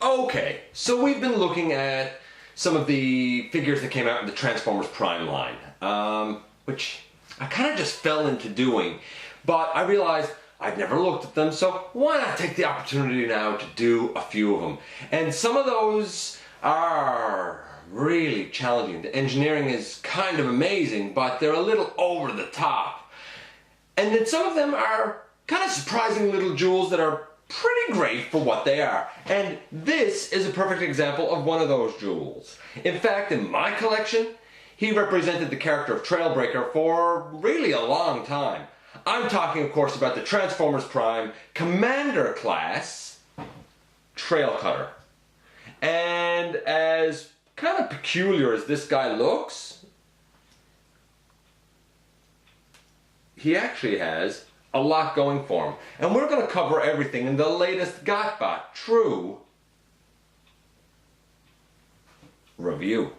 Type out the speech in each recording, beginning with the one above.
Okay, so we've been looking at some of the figures that came out in the Transformers Prime line, which I kind of just fell into doing, but I realized I'd never looked at them, so why not take the opportunity now to do a few of them? And some of those are really challenging. The engineering is kind of amazing, but they're a little over the top. And then some of them are kind of surprising little jewels that are pretty great for what they are. And this is a perfect example of one of those jewels. In fact, in my collection, he represented the character of Trailbreaker for really a long time. I'm talking, of course, about the Transformers Prime Commander class Trailcutter. And as kind of peculiar as this guy looks, he actually has a lot going for him. And we're going to cover everything in the latest GotBot True review.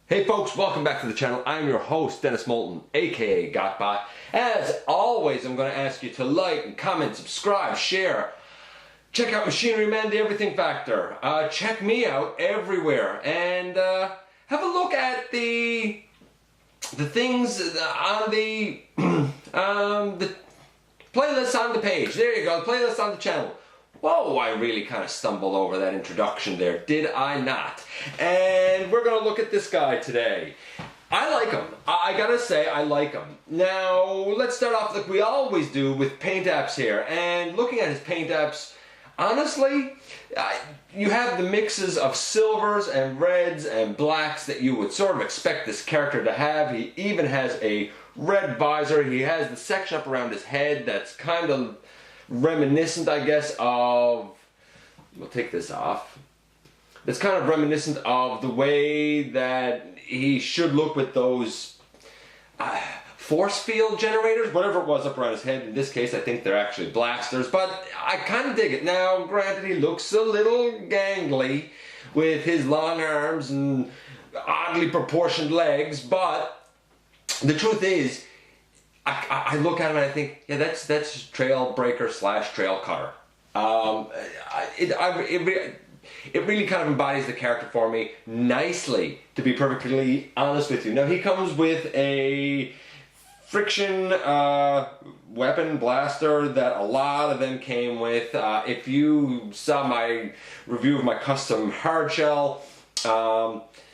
Hey folks, welcome back to the channel. I'm your host, Dennis Moulton, aka GotBot. As always, I'm going to ask you to like and comment, subscribe, share. Check out Machinery Man, the Everything Factor. Check me out everywhere, and have a look at the things on the the playlist on the page. There you go, the playlist on the channel. Whoa, I really kind of stumbled over that introduction there, did I not? And we're going to look at this guy today. I like him. I gotta say, I like him. Now, let's start off like we always do with paint apps here. And looking at his paint apps, honestly, you have the mixes of silvers and reds and blacks that you would sort of expect this character to have. He even has a red visor. He has the section up around his head that's kind of reminiscent, I guess, of, we'll take this off. It's kind of reminiscent of the way that he should look with those force field generators, whatever it was up around his head. In this case, I think they're actually blasters, but I kind of dig it. Now, granted, he looks a little gangly with his long arms and oddly proportioned legs, but the truth is, I look at him and I think, yeah, that's Trailbreaker / Trailcutter. It really kind of embodies the character for me nicely, to be perfectly honest with you. Now, he comes with a friction weapon blaster that a lot of them came with. If you saw my review of my custom hard shell,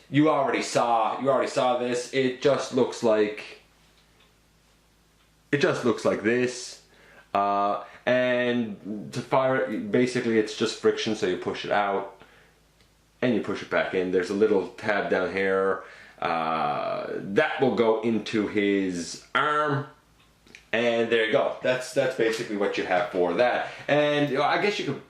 you already saw this. It just looks like this. And to fire it, basically it's just friction, so you push it out and you push it back in. There's a little tab down here that will go into his arm, and there you go. That's basically what you have for that. And you know, I guess you could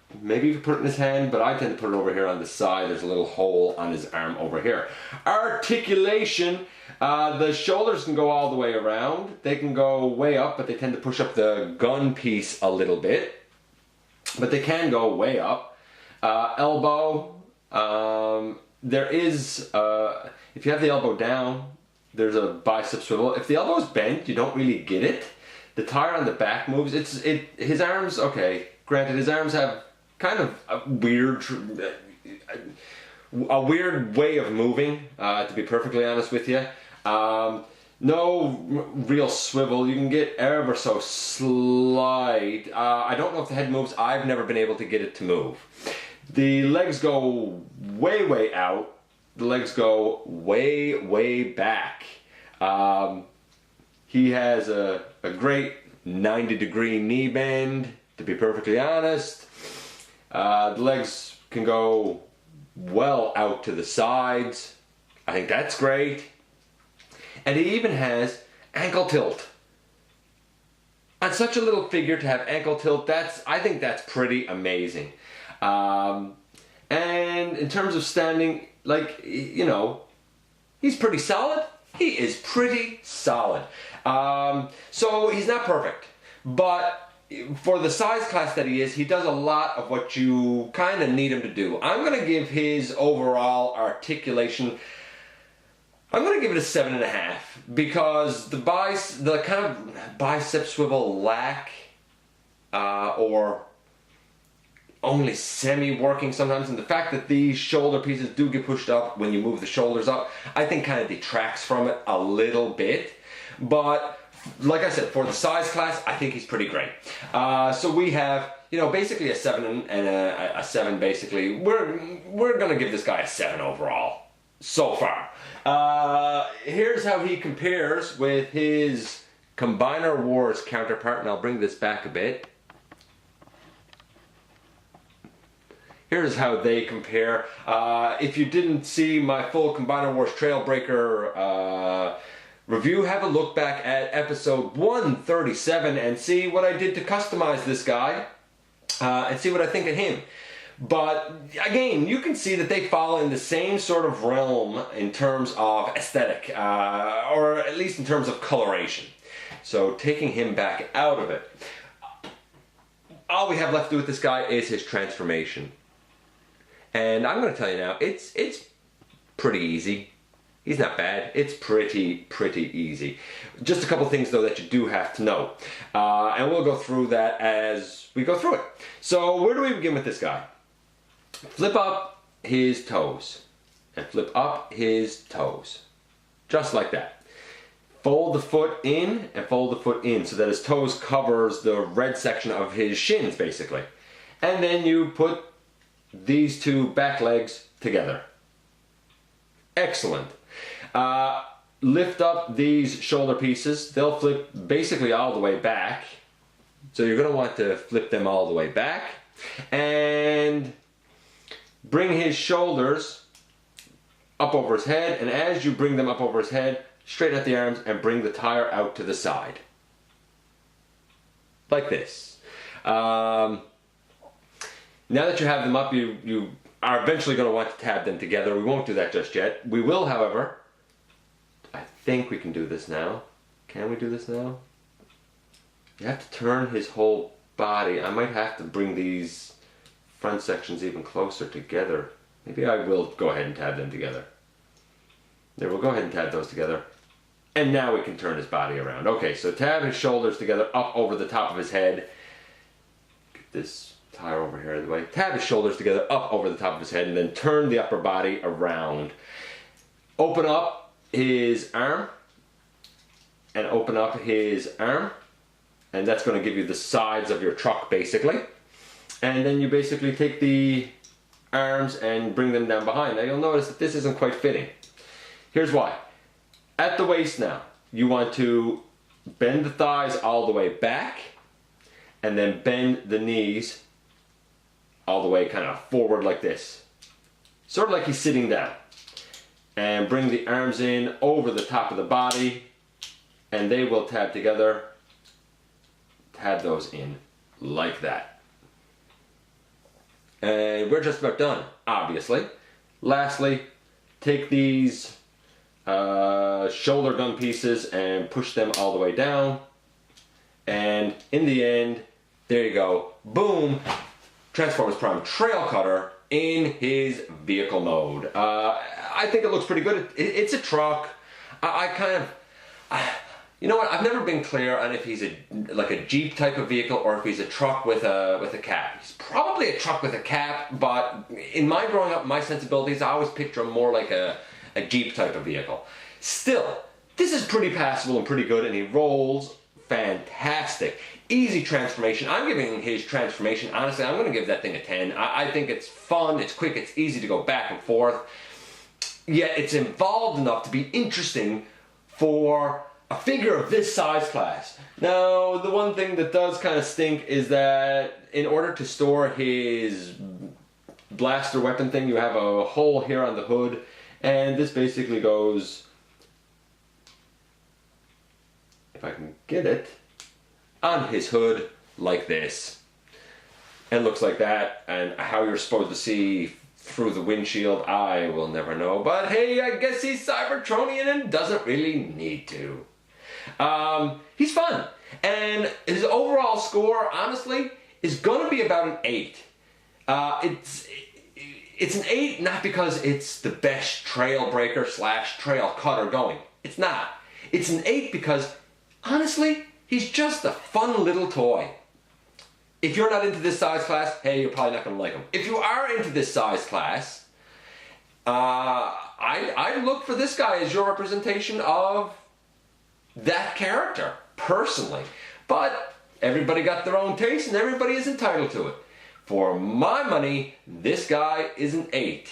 put it in his hand, but I tend to put it over here on the side. There's a little hole on his arm over here. Articulation. The shoulders can go all the way around. They can go way up, but they tend to push up the gun piece a little bit. But they can go way up. Elbow. There is, if you have the elbow down, there's a bicep swivel. If the elbow is bent, you don't really get it. The tire on the back moves. His arms, okay, granted, his arms have kind of a weird way of moving, to be perfectly honest with you. No real swivel. You can get ever so slight. I don't know if the head moves. I've never been able to get it to move. The legs go way out. The legs go way back. He has a great 90-degree knee bend, to be perfectly honest. The legs can go well out to the sides. I think that's great. And he even has ankle tilt. On such a little figure to have ankle tilt, I think that's pretty amazing. And in terms of standing, like, you know, he's pretty solid. He is pretty solid. So he's not perfect, but for the size class that he is, he does a lot of what you kind of need him to do. I'm going to give his overall articulation, I'm going to give it a 7.5 because the kind of bicep swivel lack or only semi-working sometimes, and the fact that these shoulder pieces do get pushed up when you move the shoulders up, I think kind of detracts from it a little bit. But like I said, for the size class, I think he's pretty great. So we have, basically a 7 and a 7 basically. We're gonna give this guy a 7 overall so far. Here's how he compares with his Combiner Wars counterpart, and I'll bring this back a bit. Here's how they compare. If you didn't see my full Combiner Wars Trailbreaker review, have a look back at episode 137 and see what I did to customize this guy and see what I think of him. But again, you can see that they fall in the same sort of realm in terms of aesthetic, or at least in terms of coloration. So taking him back out of it, all we have left to do with this guy is his transformation. And I'm going to tell you now, it's pretty easy. He's not bad. It's pretty easy. Just a couple things though that you do have to know. And we'll go through that as we go through it. So where do we begin with this guy? Flip up his toes. And flip up his toes. Just like that. Fold the foot in and fold the foot in so that his toes covers the red section of his shins basically. And then you put these two back legs together. Excellent. Lift up these shoulder pieces. They'll flip basically all the way back. So you're going to want to flip them all the way back. And bring his shoulders up over his head. And as you bring them up over his head, straighten out the arms and bring the tire out to the side. Like this. Now that you have them up, you are eventually going to want to tab them together. We won't do that just yet. We will, however. I think we can do this now. Can we do this now? You have to turn his whole body. I might have to bring these front sections even closer together. Maybe I will go ahead and tab them together. There, we'll go ahead and tab those together. And now we can turn his body around. Okay, so tab his shoulders together up over the top of his head. Get this tire over here out of the way. Tab his shoulders together up over the top of his head and then turn the upper body around. Open up his arm and open up his arm, and that's going to give you the sides of your truck basically. And then you basically take the arms and bring them down behind. Now you'll notice that this isn't quite fitting. Here's why. At the waist now, you want to bend the thighs all the way back and then bend the knees all the way kind of forward like this. Sort of like he's sitting down. And bring the arms in over the top of the body and they will tab together. Tab those in like that. And we're just about done, obviously. Lastly, take these shoulder gun pieces and push them all the way down. And in the end, there you go. Boom! Transformers Prime Trailcutter in his vehicle mode. I think it looks pretty good. It's a truck. You know what? I've never been clear on if he's like a Jeep type of vehicle or if he's a truck with a cab. He's probably a truck with a cab, but in my growing up, my sensibilities, I always picture him more like a Jeep type of vehicle. Still, this is pretty passable and pretty good, and he rolls fantastic. Easy transformation. I'm giving his transformation, honestly, I'm going to give that thing a 10. I think it's fun, it's quick, it's easy to go back and forth. Yet it's involved enough to be interesting for a figure of this size class. Now, the one thing that does kind of stink is that in order to store his blaster weapon thing, you have a hole here on the hood, and this basically goes, if I can get it, on his hood like this. And looks like that, and how you're supposed to see through the windshield, I will never know. But hey, I guess he's Cybertronian and doesn't really need to. He's fun. And his overall score, honestly, is going to be about an 8. It's an 8 not because it's the best trail breaker / trail cutter going. It's not. It's an 8 because, honestly, he's just a fun little toy. If you're not into this size class, hey, you're probably not going to like him. If you are into this size class, I look for this guy as your representation of that character, personally. But everybody got their own taste and everybody is entitled to it. For my money, this guy is an 8.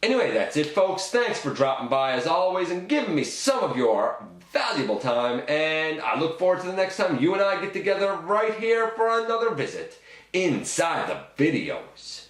Anyway, that's it, folks. Thanks for dropping by as always and giving me some of your valuable time. And I look forward to the next time you and I get together right here for another visit inside the videos.